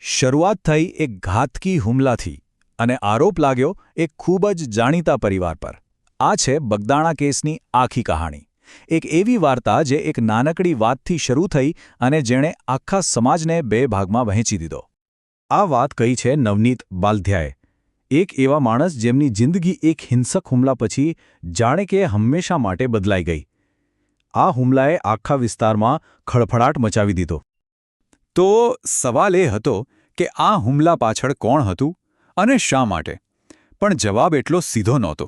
શરૂઆત થઈ એક ઘાતકી હુમલાથી અને આરોપ લાગ્યો એક ખૂબ જ જાણીતા પરિવાર પર। આ છે બગદાણા કેસની આખી કહાણી। એક એવી વાર્તા જે એક નાનકડી વાતથી શરૂ થઈ અને જેણે આખા સમાજને બે ભાગમાં વહેંચી દીધો। આ વાત કહી છે નવનીત બાલધિયાએ, એક એવા માણસ જેમની જિંદગી એક હિંસક હુમલા પછી જાણે કે હંમેશા માટે બદલાઈ ગઈ। આ હુમલાએ આખા વિસ્તારમાં ખળભળાટ મચાવી દીધો। તો સવાલ એ હતો કે આ હુમલા પાછળ કોણ હતું અને શા માટે? પણ જવાબ એટલો સીધો નહોતો,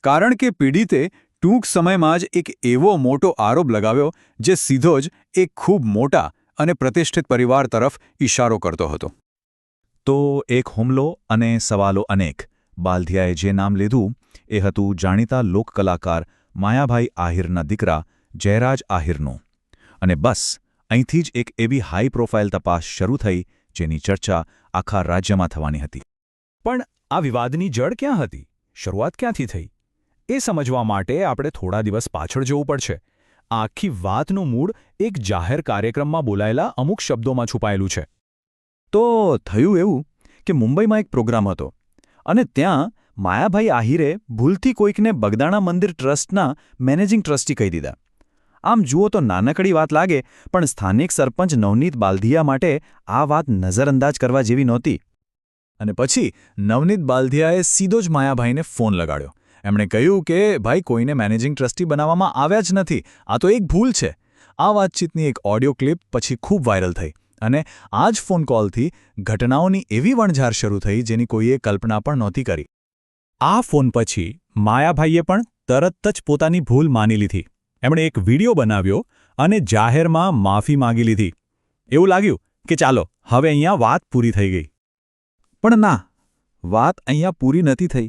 કારણ કે પીડિતે ટૂંક સમયમાં જ એક એવો મોટો આરોપ લગાવ્યો જે સીધો જ એક ખૂબ મોટા અને પ્રતિષ્ઠિત પરિવાર તરફ ઇશારો કરતો હતો। તો એક હુમલો અને સવાલો અનેક। બાલધિયાએ જે નામ લીધું એ હતું જાણીતા લોકકલાકાર માયાભાઈ આહિરના દીકરા જયરાજ આહિરનું। અને બસ અહીંથી જ એક એવી હાઈ પ્રોફાઇલ તપાસ શરૂ થઈ જેની ચર્ચા આખા રાજ્યમાં થવાની હતી। પણ આ વિવાદની જડ ક્યાં હતી? શરૂઆત ક્યાંથી થઈ? એ સમજવા માટે આપણે થોડા દિવસ પાછળ જવું પડશે। આ આખી વાતનું મૂળ એક જાહેર કાર્યક્રમમાં બોલાયેલા અમુક શબ્દોમાં છુપાયેલું છે। તો થયું એવું કે મુંબઈમાં એક પ્રોગ્રામ હતો અને ત્યાં માયાભાઈ આહિરે ભૂલથી કોઈકને બગદાણા મંદિર ટ્રસ્ટના મેનેજિંગ ટ્રસ્ટી કહી દીધા। આમ જુઓ તો નાનકડી વાત લાગે, પણ સ્થાનિક સરપંચ નવનીત બાલધિયા માટે આ વાત નજરઅંદાજ કરવા જેવી નહોતી। અને પછી નવનીત બાલધિયાએ સીધો જ માયાભાઈને ફોન લગાડ્યો। એમણે કહ્યું કે ભાઈ, કોઈને મેનેજિંગ ટ્રસ્ટી બનાવવામાં આવ્યા જ નથી, આ તો એક ભૂલ છે। આ વાતચીતની એક ઓડિયો ક્લિપ પછી ખૂબ વાયરલ થઈ અને આ જ ફોન કોલથી ઘટનાઓની એવી વણઝાર શરૂ થઈ જેની કોઈએ કલ્પના પણ નહોતી કરી। આ ફોન પછી માયાભાઈએ પણ તરત જ પોતાની ભૂલ માની લીધી। એમણે એક વિડિયો બનાવ્યો અને જાહેરમાં માફી માંગી લીધી। એવું લાગ્યું કે ચાલો હવે અહીંયા વાત પૂરી થઈ ગઈ। પણ ના, વાત અહીંયા પૂરી નથી થઈ।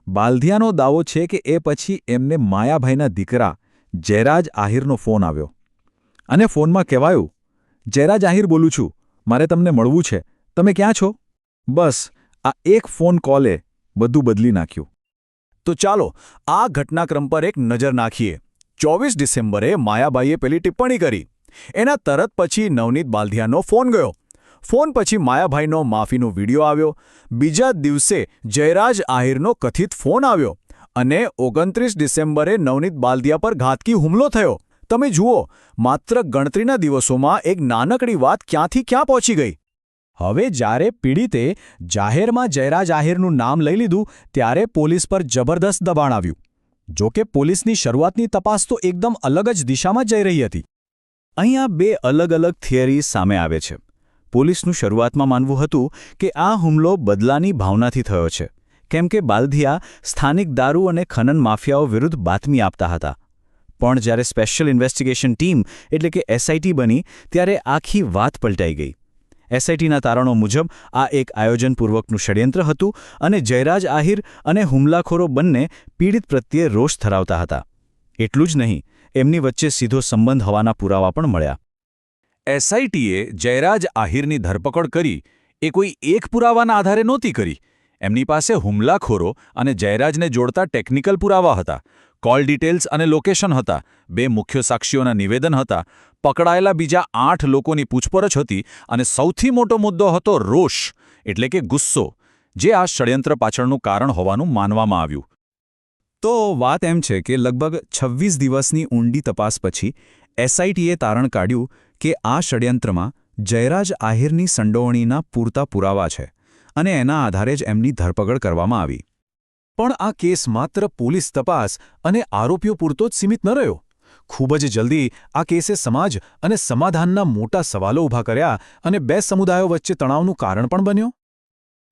બાલધિયાનો દાવો છે કે એ પછી એમને માયાભાઈના દીકરા જયરાજ આહિરનો ફોન આવ્યો અને ફોનમાં કહેવાયું, જયરાજ આહિર બોલું છું, મારે તમને મળવું છે, તમે ક્યાં છો? બસ આ એક ફોન કોલે બધું બદલી નાખ્યું। તો ચાલો આ ઘટનાક્રમ પર એક નજર નાખીએ। 24 ડિસેમ્બરે માયાભાઈએ પેલી ટિપ્પણી કરી, એના તરત પછી નવનીત બાલધિયાનો ફોન ગયો। ફોન પછી માયાભાઈનો માફીનો વિડિયો આવ્યો। બીજા દિવસે જયરાજ આહિરનો કથિત ફોન આવ્યો અને 29 ડિસેમ્બરે નવનીત બાલધિયા પર ઘાતકી હુમલો થયો। તમે જુઓ, માત્ર ગણતરીના દિવસોમાં એક નાનકડી વાત ક્યાંથી ક્યાં પહોંચી ગઈ। હવે જ્યારે પીડિતે જાહેરમાં જયરાજ આહિરનું નામ લઈ લીધું ત્યારે પોલીસ પર જબરદસ્ત દબાણ આવ્યું। જો કે પોલીસની શરૂઆતની તપાસ તો એકદમ અલગ જ દિશામાં જઈ રહી હતી। અહીંયા બે અલગ અલગ થિયરી સામે આવે છે। પોલીસનું શરૂઆતમાં માનવું હતું કે આ હુમલો બદલાની ભાવનાથી થયો છે, કેમ કે બાલધિયા સ્થાનિક દારૂ અને ખનન માફિયાઓ વિરુદ્ધ બાતમી આપતા હતા। પણ જ્યારે સ્પેશિયલ ઇન્વેસ્ટિગેશન ટીમ એટલે કે એસઆઈટી બની ત્યારે આખી વાત પલટાઈ ગઈ। એસઆઈટીના તારણો મુજબ આ એક આયોજનપૂર્વકનું ષડયંત્ર હતું અને જયરાજ આહિર અને હુમલાખોરો બંને પીડિત પ્રત્યે રોષ ધરાવતા હતા। એટલું જ નહીં, એમની વચ્ચે સીધો સંબંધ હોવાના પુરાવા પણ મળ્યા। એસઆઈટીએ જયરાજ આહિરની ધરપકડ કરી એ કોઈ એક પુરાવાના આધારે નહોતી કરી। એમની પાસે હુમલાખોરો અને જયરાજને જોડતા ટેકનિકલ પુરાવા હતા, કોલ ડિટેલ્સ અને લોકેશન હતા, બે મુખ્ય સાક્ષીઓના નિવેદન હતા, પકડાયેલા બીજા 8 લોકોની પૂછપરછ હતી અને સૌથી મોટો મુદ્દો હતો રોષ એટલે કે ગુસ્સો, જે આ ષડયંત્ર પાછળનું કારણ હોવાનું માનવામાં આવ્યું। તો વાત એમ છે કે લગભગ 26 દિવસની ઊંડી તપાસ પછી એસઆઈટીએ તારણ કાઢ્યું કે આ ષડયંત્રમાં જયરાજ આહિરની સંડોવણીના પૂરતા પુરાવા છે અને એના આધારે જ એમની ધરપકડ કરવામાં આવી। પણ આ કેસ માત્ર પોલીસ તપાસ અને આરોપીઓ પૂરતો જ સીમિત ન રહ્યો। ખૂબ જ જલ્દી આ કેસે સમાજ અને સમાધાનના મોટા સવાલો ઊભા કર્યા અને બે સમુદાયો વચ્ચે તણાવનું કારણ પણ બન્યો।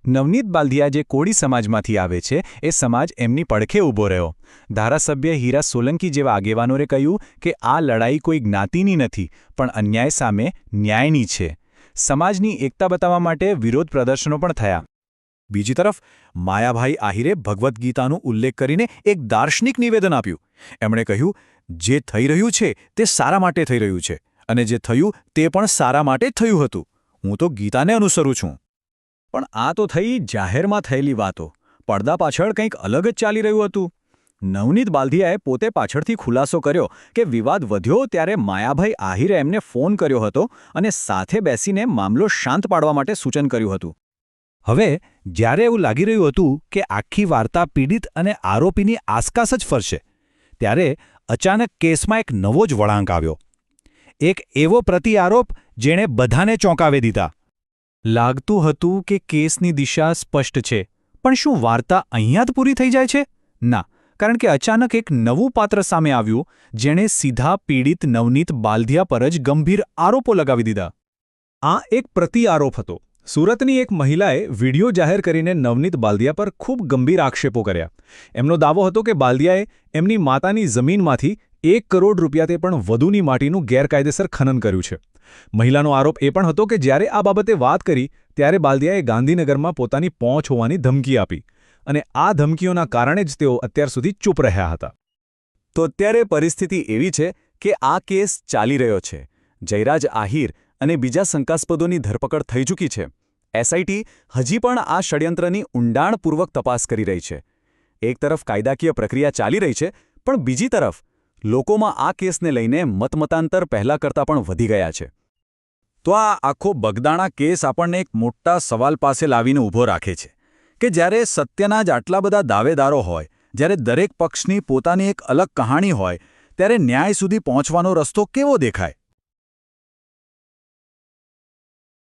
નવનીત બાલધિયા જે કોળી સમાજમાંથી આવે છે એ સમાજ એમની પડખે ઊભો રહ્યો। ધારાસભ્ય હીરા સોલંકી જેવા આગેવાનોએ કહ્યું કે આ લડાઈ કોઈ જ્ઞાતિની નથી, પણ અન્યાય સામે ન્યાયની છે। સમાજની એકતા બતાવવા માટે વિરોધ પ્રદર્શનો પણ થયા। બીજી તરફ માયાભાઈ આહિરે ભગવદ્ ગીતાનો ઉલ્લેખ કરીને એક દાર્શનિક નિવેદન આપ્યું। એમણે કહ્યું, જે થઈ રહ્યું છે તે સારા માટે થઈ રહ્યું છે અને જે થયું તે પણ સારા માટે જ થયું હતું। હું તો ગીતાને અનુસરું છું। પણ આ તો થઈ જાહેરમાં થયેલી વાતો, પડદા પાછળ કંઈક અલગ જ ચાલી રહ્યું હતું। નવનીત બાલદિયાએ પોતે પાછળથી ખુલાસો કર્યો કે વિવાદ વધ્યો ત્યારે માયાભાઈ આહિરે એમને ફોન કર્યો હતો અને સાથે બેસીને મામલો શાંત પાડવા માટે સૂચન કર્યું હતું. હવે જ્યારે એવું લાગી રહ્યું હતું કે આખી વાર્તા પીડિત અને આરોપીની આસપાસ જ ફરશે, ત્યારે અચાનક કેસમાં એક નવો જ વળાંક આવ્યો. એક એવો પ્રતિઆરોપ જેણે બધાને ચોંકાવી દીધા. લાગતું હતું કે કેસની દિશા સ્પષ્ટ છે, પણ શું વાર્તા અહીંયા જ પૂરી થઈ જાય છે? ના, કારણ કે અચાનક એક નવું પાત્ર સામે આવ્યું જેણે સીધા પીડિત નવનીત બાલદિયા પર જ ગંભીર આરોપો લગાવી દીધા. આ એક પ્રતિઆરોપ હતો. સુરતની એક મહિલાએ વિડિયો જાહેર કરીને નવનીત બાલદિયા પર ખૂબ ગંભીર આક્ષેપો કર્યા. એમનો દાવો હતો કે બાલદિયાએ એમની માતાની જમીનમાંથી 1 કરોડ રૂપિયાથી પણ વધુની માટીનું ગેરકાયદેસર ખનન કર્યું છે. મહિલાનો આરોપ એ પણ હતો કે જ્યારે આ બાબતે વાત કરી ત્યારે બાલદિયાએ ગાંધીનગરમાં પોતાની પહોંચ હોવાની ધમકી આપી અને આ ધમકીઓના કારણે જ તેઓ અત્યાર સુધી ચૂપ રહ્યા હતા. તો અત્યારે પરિસ્થિતિ એવી છે કે આ કેસ ચાલી રહ્યો છે. જયરાજ આહિર અને બીજા શંકાસ્પદોની ધરપકડ થઈ ચૂકી છે. એસઆઈટી હજી પણ આ ષડયંત્રની ઊંડાણપૂર્વક તપાસ કરી રહી છે. એક તરફ કાયદાકીય પ્રક્રિયા ચાલી રહી છે, પણ બીજી તરફ લોકોમાં આ કેસને લઈને મતમતાંતર પહેલા કરતાં પણ વધી ગયા છે. તો આ આખો બગદાણા કેસ આપણને એક મોટા સવાલ પાસે લાવીને ઊભો રાખે છે કે જ્યારે સત્યના જ આટલા બધા દાવેદારો હોય, જ્યારે દરેક પક્ષની પોતાની એક અલગ કહાણી હોય, ત્યારે ન્યાય સુધી પહોંચવાનો રસ્તો કેવો દેખાય?